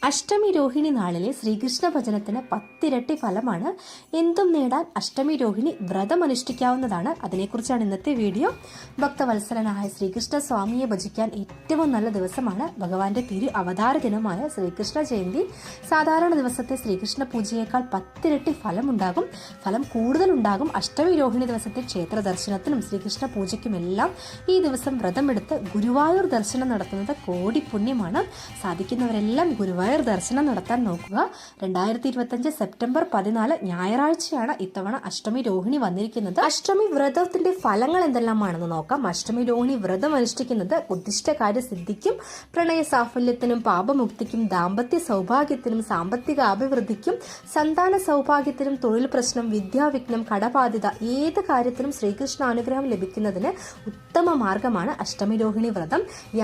അഷ്ടമി രോഹിണി നാളിലെ ശ്രീകൃഷ്ണ ഭജനത്തിന് 10 ഇരട്ടി ഫലമാണ്. എന്തും നേടാൻ അഷ്ടമി രോഹിണി വ്രതം അനുഷ്ഠിക്കാവുന്നതാണ്. അതിനെക്കുറിച്ചാണ് ഇന്നത്തെ വീഡിയോ. ഭക്തവത്സരനായ ശ്രീകൃഷ്ണ സ്വാമിയെ ഭജിക്കാൻ ഏറ്റവും നല്ല ദിവസമാണ് ഭഗവാന്റെ തിരു അവതാര ദിനമായ ശ്രീകൃഷ്ണ ജയന്തി. സാധാരണ ദിവസത്തെ ശ്രീകൃഷ്ണ പൂജയേക്കാൾ 10 ഇരട്ടി ഫലമുണ്ടാകും. ഫലം കൂടുതലുണ്ടാകും. അഷ്ടമി രോഹിണി ദിവസത്തെ ക്ഷേത്ര ദർശനത്തിനും ശ്രീകൃഷ്ണ പൂജയ്ക്കുമെല്ലാം ഈ ദിവസം വ്രതമെടുത്ത് ഗുരുവായൂർ ദർശനം നടത്തുന്നത് കോടി പുണ്യമാണ്. സാധിക്കുന്നവരെല്ലാം ഗുരുവായൂർ ദർശനം നടത്താൻ നോക്കുക. 2025 സെപ്റ്റംബർ 14 ഞായറാഴ്ചയാണ് ഇത്തവണ അഷ്ടമി രോഹിണി വന്നിരിക്കുന്നത്. അഷ്ടമി വ്രതത്തിന്റെ ഫലങ്ങൾ എന്തെല്ലാമാണെന്ന് നോക്കാം. അഷ്ടമി രോഹിണി വ്രതം അനുഷ്ഠിക്കുന്നത് ഉദ്ദിഷ്ടകാര്യ സിദ്ധിക്കും, പ്രണയ സാഫല്യത്തിനും, പാപമുക്തിക്കും, ദാമ്പത്യ സൗഭാഗ്യത്തിനും, സാമ്പത്തിക അഭിവൃദ്ധിക്കും, സന്താന സൗഭാഗ്യത്തിനും, തൊഴിൽ പ്രശ്നം, വിദ്യാവിഘ്നം, കടബാധ്യത ഏത് കാര്യത്തിനും ശ്രീകൃഷ്ണ അനുഗ്രഹം ലഭിക്കുന്നതിന് ഉത്തമ മാർഗമാണ് അഷ്ടമി രോഹിണി വ്രതം. ഈ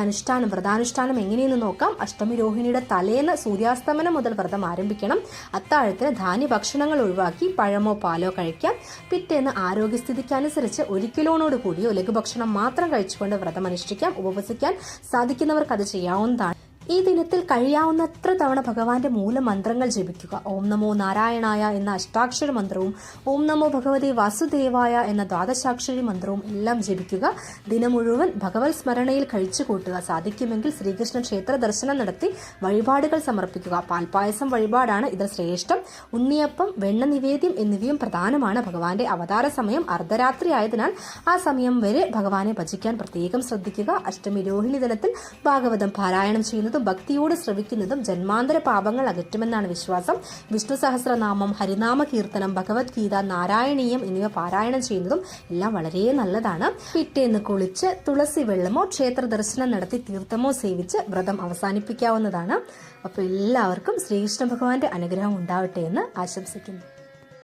വ്രതാനുഷ്ഠാനം എങ്ങനെയെന്ന് നോക്കാം. അഷ്ടമി രോഹിണിയുടെ തലേന്ന് സൂര്യാസ്തമനം മുതൽ വ്രതം ആരംഭിക്കണം. അത്താഴത്തിന് ധാന്യഭക്ഷണങ്ങൾ ഒഴിവാക്കി പഴമോ പാലോ കഴിക്കാം. പിറ്റേന്ന് ആരോഗ്യസ്ഥിതിക്ക് അനുസരിച്ച് 1 കിലോനോട് കൂടിയോ ലഘുഭക്ഷണം മാത്രം കഴിച്ചുകൊണ്ട് വ്രതം അനുഷ്ഠിക്കാം. ഉപവസിക്കാൻ സാധിക്കുന്നവർക്ക് അത് ചെയ്യാവുന്നതാണ്. ഈ ദിനത്തിൽ കഴിയാവുന്നത്ര തവണ ഭഗവാന്റെ മൂലമന്ത്രങ്ങൾ ജപിക്കുക. ഓം നമോ നാരായണായ എന്ന അഷ്ടാക്ഷര മന്ത്രവും ഓം നമോ ഭഗവതി വാസുദേവായ എന്ന ദ്വാദശാക്ഷരി മന്ത്രവും എല്ലാം ജപിക്കുക. ദിനം മുഴുവൻ ഭഗവത് സ്മരണയിൽ കഴിച്ചു കൂട്ടുക. സാധിക്കുമെങ്കിൽ ശ്രീകൃഷ്ണ ക്ഷേത്ര ദർശനം നടത്തി വഴിപാടുകൾ സമർപ്പിക്കുക. പാൽപായസം വഴിപാടാണ് ഇതിൽ ശ്രേഷ്ഠം. ഉണ്ണിയപ്പം, വെണ്ണ നിവേദ്യം എന്നിവയും പ്രധാനമാണ്. ഭഗവാന്റെ അവതാര സമയം അർദ്ധരാത്രി ആയതിനാൽ ആ സമയം വരെ ഭഗവാനെ ഭജിക്കാൻ പ്രത്യേകം ശ്രദ്ധിക്കുക. അഷ്ടമി രോഹിണി ദിനത്തിൽ ഭാഗവതം പാരായണം ചെയ്യുന്നത് ഭക്തിയോട് ശ്രവിക്കുന്നതും ജന്മാന്തര പാപങ്ങൾ അകറ്റുമെന്നാണ് വിശ്വാസം. വിഷ്ണു സഹസ്രനാമം, ഹരിനാമ കീർത്തനം, ഭഗവത്ഗീത, നാരായണീയം എന്നിവ പാരായണം ചെയ്യുന്നതും എല്ലാം വളരെ നല്ലതാണ്. പിറ്റേന്ന് കുളിച്ച് തുളസി വെള്ളമോ ക്ഷേത്ര ദർശനം നടത്തി തീർത്ഥമോ സേവിച്ച് വ്രതം അവസാനിപ്പിക്കാവുന്നതാണ്. അപ്പോൾ എല്ലാവർക്കും ശ്രീകൃഷ്ണ ഭഗവാന്റെ അനുഗ്രഹം ഉണ്ടാവട്ടെ എന്ന് ആശംസിക്കുന്നു.